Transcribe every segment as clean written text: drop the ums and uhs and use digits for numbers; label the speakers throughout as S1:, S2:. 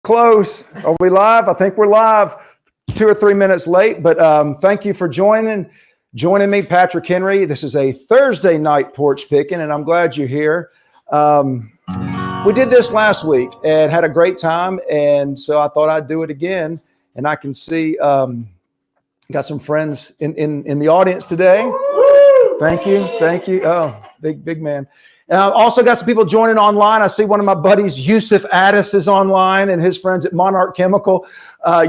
S1: Close. Are we live? I think we're live. 2 or 3 minutes late, but thank you for joining me, Patrick Henry. This is a Thursday night Porch Pickin, and I'm glad you're here. We did this last week and had a great time, and so I thought I'd do it again. And I can see got some friends in the audience today. Thank you. Oh, big man. Also got some people joining online. I see one of my buddies, Yusuf Addis, is online, and his friends at Monarch Chemical.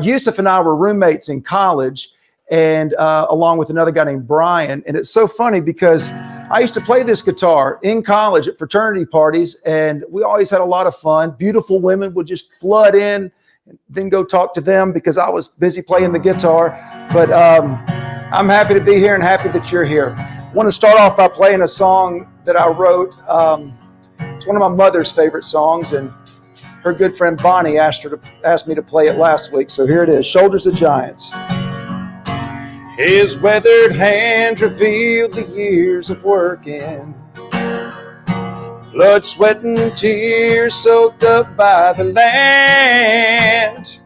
S1: Yusuf and I were roommates in college, and along with another guy named Brian. And it's so funny because I used to play this guitar in college at fraternity parties, and we always had a lot of fun. Beautiful women would just flood in, and then go talk to them because I was busy playing the guitar. But I'm happy to be here and happy that you're here. I want to start off by playing a song that I wrote. It's one of my mother's favorite songs, and her good friend Bonnie asked me to play it last week. So here it is, Shoulders of Giants. His weathered hands revealed the years of working. Blood, sweat, and tears soaked up by the land.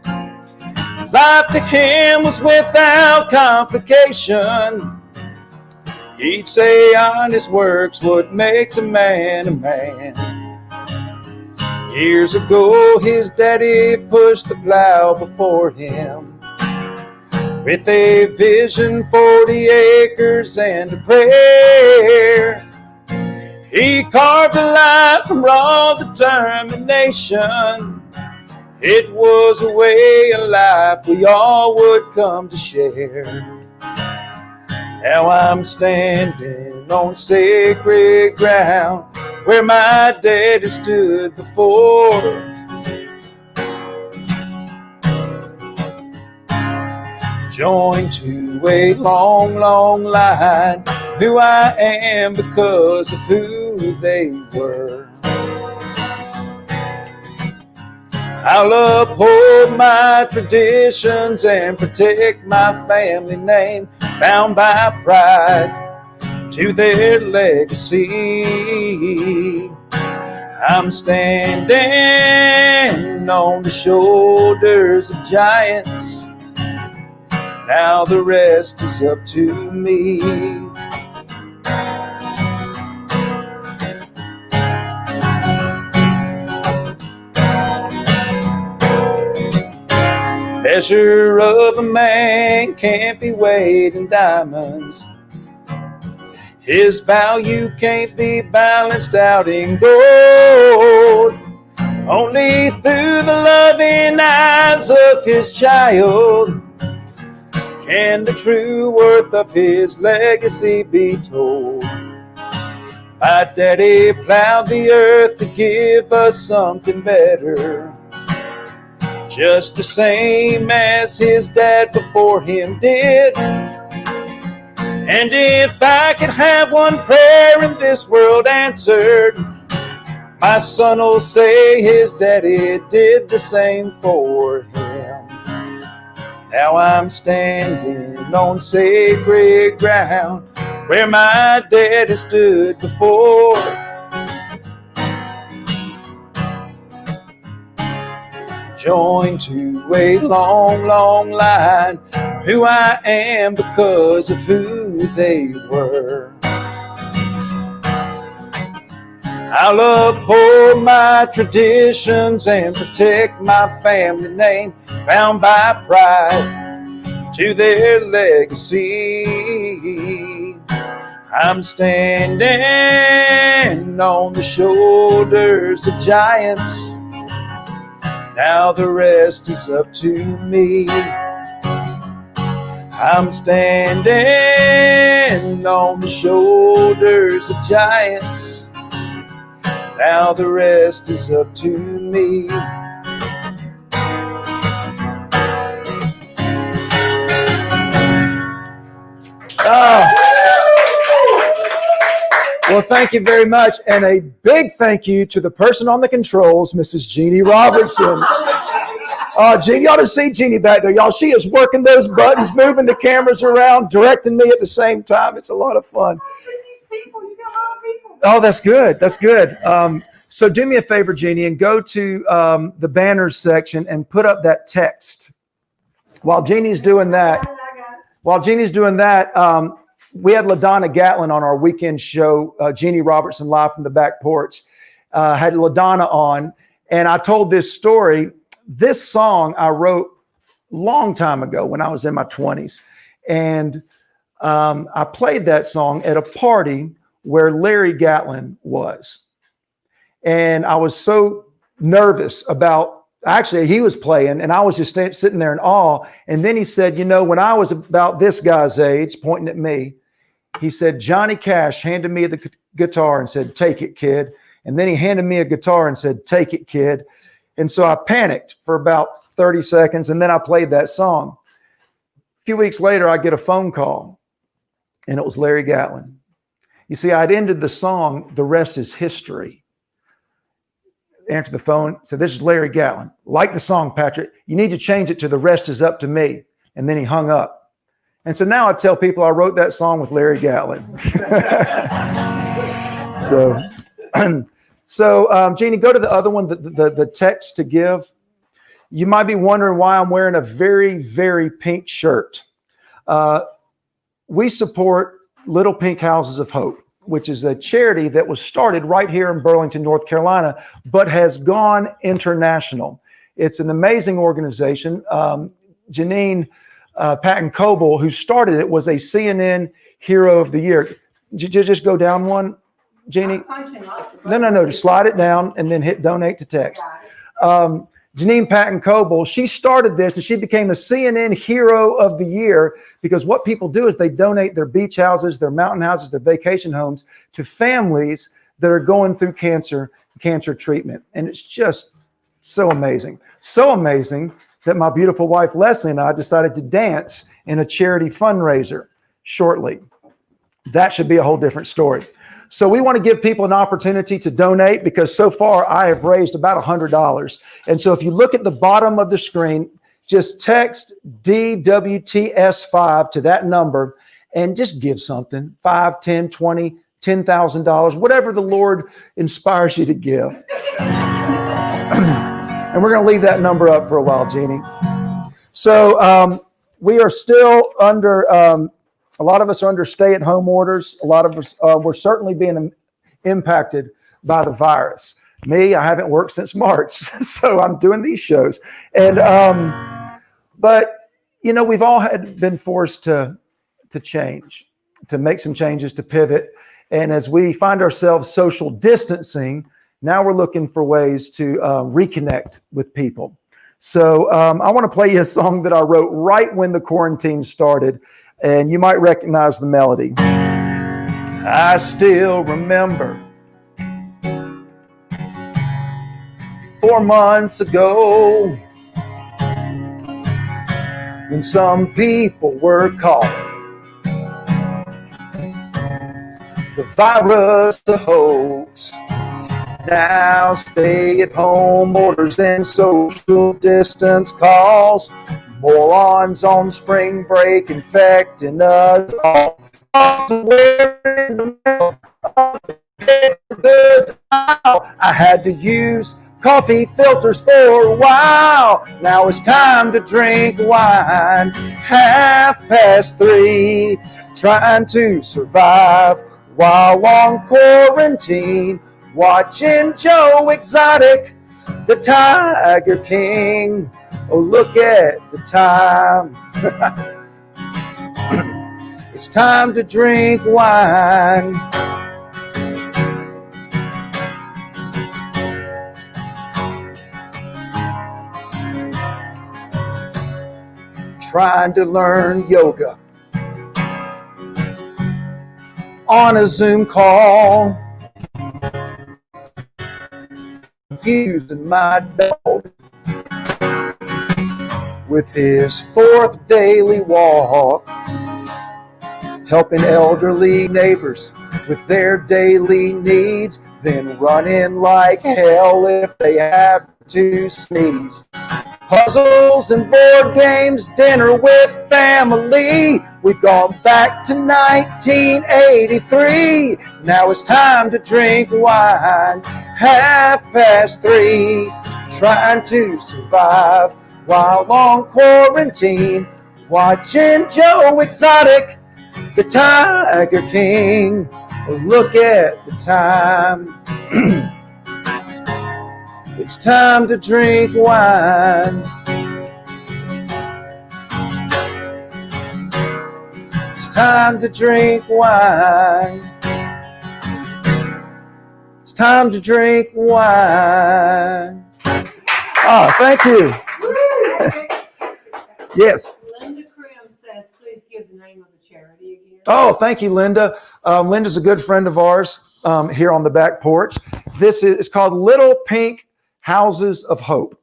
S1: Life to him was without complication. He'd say honest work's what makes a man a man. Years ago, his daddy pushed the plow before him. With a vision, 40 acres and a prayer, he carved a life from raw determination. It was a way of life we all would come to share. Now I'm standing on sacred ground where my daddy stood before. Joined to a long, long line, who I am because of who they were. I'll uphold my traditions and protect my family name, bound by pride to their legacy. I'm standing on the shoulders of giants. Now the rest is up to me. Measure of a man can't be weighed in diamonds. His value can't be balanced out in gold. Only through the loving eyes of his child can the true worth of his legacy be told. My daddy plowed the earth to give us something better, just the same as his dad before him did. And if I could have one prayer in this world answered, my son will say his daddy did the same for him. Now I'm standing on sacred ground where my daddy stood before. Joined to a long, long line, who I am because of who they were. I'll uphold my traditions and protect my family name, bound by pride to their legacy. I'm standing on the shoulders of giants. Now the rest is up to me. I'm standing on the shoulders of giants. Now the rest is up to me. Oh. Well, thank you very much. And a big thank you to the person on the controls, Mrs. Jeannie Robertson. Jeannie, you ought to see Jeannie back there, y'all. She is working those buttons, moving the cameras around, directing me at the same time. It's a lot of fun. Oh, that's good. That's good. So do me a favor, Jeannie, and go to the banners section and put up that text. While Jeannie's doing that, we had LaDonna Gatlin on our weekend show, Jeannie Robertson Live from the Back Porch. Had LaDonna on, and I told this story. This song I wrote long time ago when I was in my 20s. And I played that song at a party where Larry Gatlin was. And I was so nervous about, actually he was playing and I was just sitting there in awe. And then he said, you know, when I was about this guy's age, pointing at me, he said, Johnny Cash handed me the guitar and said, take it, kid. And then he handed me a guitar and said, take it, kid. And so I panicked for about 30 seconds and then I played that song. A few weeks later, I get a phone call and it was Larry Gatlin. You see, I'd ended the song, The Rest is History. Answered the phone, said, this is Larry Gatlin. Like the song, Patrick. You need to change it to The Rest is Up to Me. And then he hung up. And so now I tell people I wrote that song with Larry Gatlin. So Jeannie, go to the other one, the text to give. You might be wondering why I'm wearing a very, very pink shirt. We support Little Pink Houses of Hope, which is a charity that was started right here in Burlington, North Carolina, but has gone international. It's an amazing organization. Janine Patton Coble, who started it, was a CNN Hero of the Year. Did you just go down one, Jeannie? No. Just slide it down and then hit donate to text. Janine Patton Coble, she started this and she became a CNN Hero of the Year because what people do is they donate their beach houses, their mountain houses, their vacation homes to families that are going through cancer treatment. And it's just so amazing. So amazing that my beautiful wife, Leslie, and I decided to dance in a charity fundraiser shortly. That should be a whole different story. So we want to give people an opportunity to donate because so far I have raised about $100. And so if you look at the bottom of the screen, just text DWTS5 to that number and just give something, 5, 10, 20, $10,000, whatever the Lord inspires you to give. And we're going to leave that number up for a while, Jeannie. So we are still under... a lot of us are under stay-at-home orders. A lot of us, we're certainly being impacted by the virus. Me, I haven't worked since March, so I'm doing these shows. And but you know, we've all been forced to change, to make some changes, to pivot. And as we find ourselves social distancing, now we're looking for ways to reconnect with people. So I want to play you a song that I wrote right when the quarantine started. And you might recognize the melody. I still remember 4 months ago when some people were calling the virus a hoax. Now stay-at-home orders and social distance calls. Morons on spring break infecting us all. I had to use coffee filters for a while. Now it's time to drink wine. 3:30, trying to survive while on quarantine. Watching Joe Exotic, the Tiger King. Oh, look at the time. It's time to drink wine. Trying to learn yoga on a Zoom call. Confusing my dog with his 4th daily walk, helping elderly neighbors with their daily needs, then running like hell if they have to sneeze. Puzzles and board games, dinner with family. We've gone back to 1983. Now it's time to drink wine. 3:30. Trying to survive while on quarantine. Watching Joe Exotic, the Tiger King. Look at the time. It's time to drink wine. It's time to drink wine. It's time to drink wine. Oh, thank you. Yes.
S2: Linda Krim says, please give the name of the charity again.
S1: Oh, thank you, Linda. Linda's a good friend of ours here on the back porch. This is called Little Pink Houses of Hope.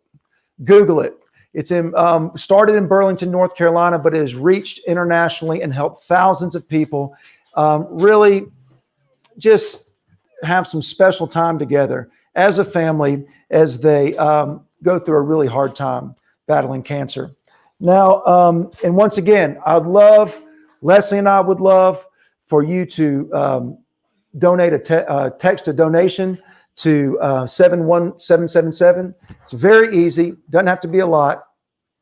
S1: Google it. It's started in Burlington, North Carolina, but it has reached internationally and helped thousands of people really just have some special time together as a family as they go through a really hard time battling cancer. Now, and once again, Leslie and I would love for you to donate text a donation to 71777. It's very easy. Doesn't have to be a lot.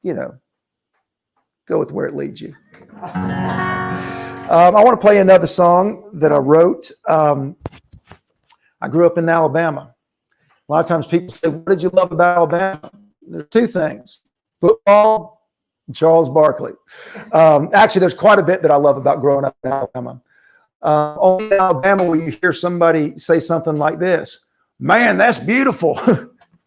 S1: Go with where it leads you. I want to play another song that I wrote. I grew up in Alabama. A lot of times people say, what did you love about Alabama? There's two things: football and Charles Barkley. Actually, there's quite a bit that I love about growing up in Alabama. Only in Alabama will you hear somebody say something like this: man, that's beautiful.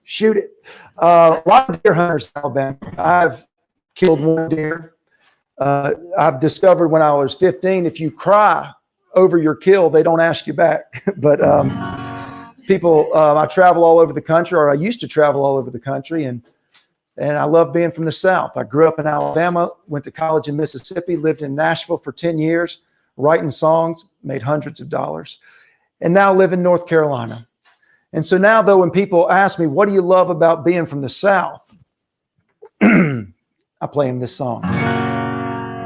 S1: Shoot it. A lot of deer hunters in Alabama. I've killed one deer. I've discovered when I was 15, if you cry over your kill, they don't ask you back. But people, I travel all over the country, or I used to travel all over the country, and I love being from the South. I grew up in Alabama, went to college in Mississippi, lived in Nashville for 10 years, writing songs, made hundreds of dollars, and now live in North Carolina. And so now, though, when people ask me, what do you love about being from the South? I play them this song.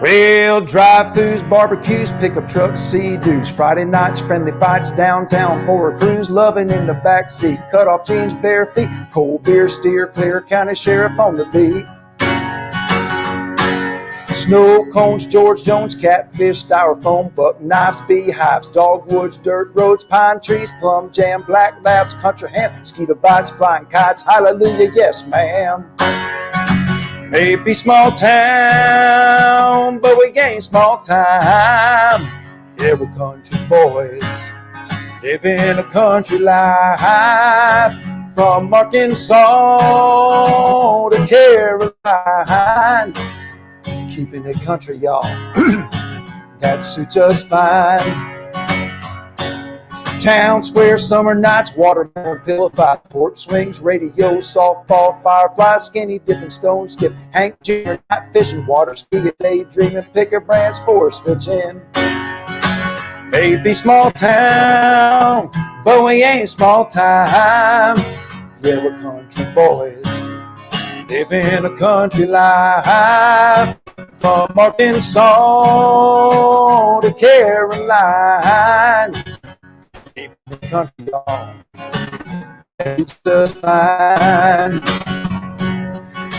S1: Well, drive-throughs, barbecues, pickup trucks, sea-doos, Friday nights, friendly fights downtown for a cruise, loving in the backseat, cut-off jeans, bare feet, cold beer, steer clear, county sheriff on the beat. Snow cones, George Jones, catfish, styrofoam, buck knives, beehives, dogwoods, dirt roads, pine trees, plum jam, black labs, country ham, mosquito bites, flying kites, hallelujah, yes, ma'am. Maybe small town, but we ain't small time. Yeah, we're country boys, living a country life. From Arkansas to Carolina, keeping it country, y'all. That suits us fine. Town square, summer nights, watermelon pillow fight, porch swings, radio, softball, firefly, skinny dipping, stone skip, Hank Jr., night fishing, water skiing, daydreaming, picker branch, forest switching. Maybe small town, but we ain't small time. Yeah, we're country boys, living a country life. From Arkansas to Carolina, keeping the country on, it's just fine.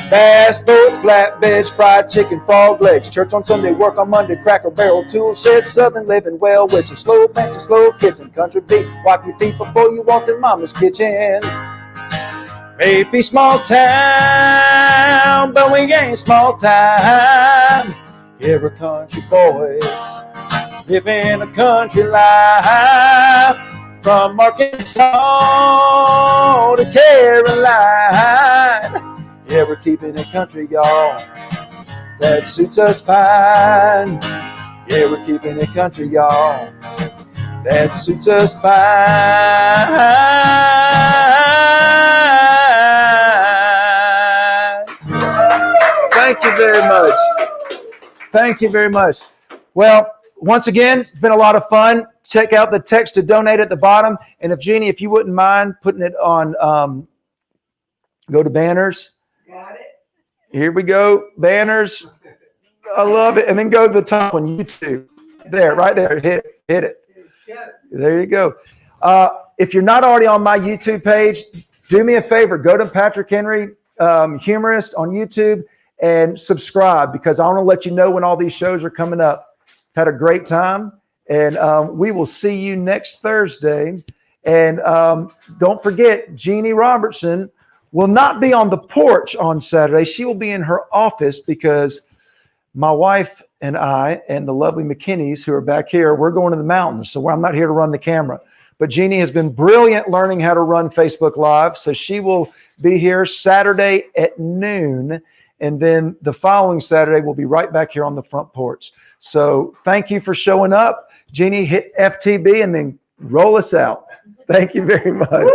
S1: Bass boats, flatbeds, fried chicken, frog legs, church on Sunday, work on Monday, Cracker Barrel, tool shed, southern living, well witching, slow benching, slow kissing, country beat, wipe your feet before you walk in mama's kitchen. Maybe small town, but we ain't small time. Yeah, we're country boys, living a country life. From Arkansas to Carolina, yeah, we're keeping it country, y'all. That suits us fine. Yeah, we're keeping it country, y'all. That suits us fine. Thank you very much. Thank you very much. Well, once again, it's been a lot of fun. Check out the text to donate at the bottom. And if Jeannie, if you wouldn't mind putting it on, go to banners.
S2: Got it.
S1: Here we go. Banners. I love it. And then go to the top on YouTube. There, right there. Hit it. There you go. If you're not already on my YouTube page, do me a favor. Go to Patrick Henry, Humorist on YouTube, and subscribe, because I want to let you know when all these shows are coming up. Had a great time. And we will see you next Thursday. And don't forget, Jeannie Robertson will not be on the porch on Saturday. She will be in her office, because my wife and I and the lovely McKinneys, who are back here, we're going to the mountains. So I'm not here to run the camera. But Jeannie has been brilliant learning how to run Facebook Live. So she will be here Saturday at noon. And then the following Saturday, we'll be right back here on the front porch. So thank you for showing up. Jeannie, hit FTB and then roll us out. Thank you very much.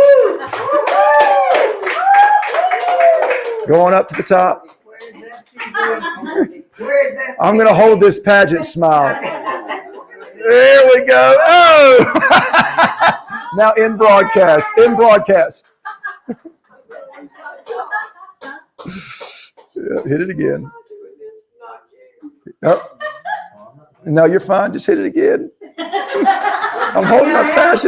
S1: Going up to the top. I'm going to hold this pageant smile. There we go. Oh! Now in broadcast. Yeah, hit it again. Oh. No, you're fine. Just hit it again. I'm holding my passion.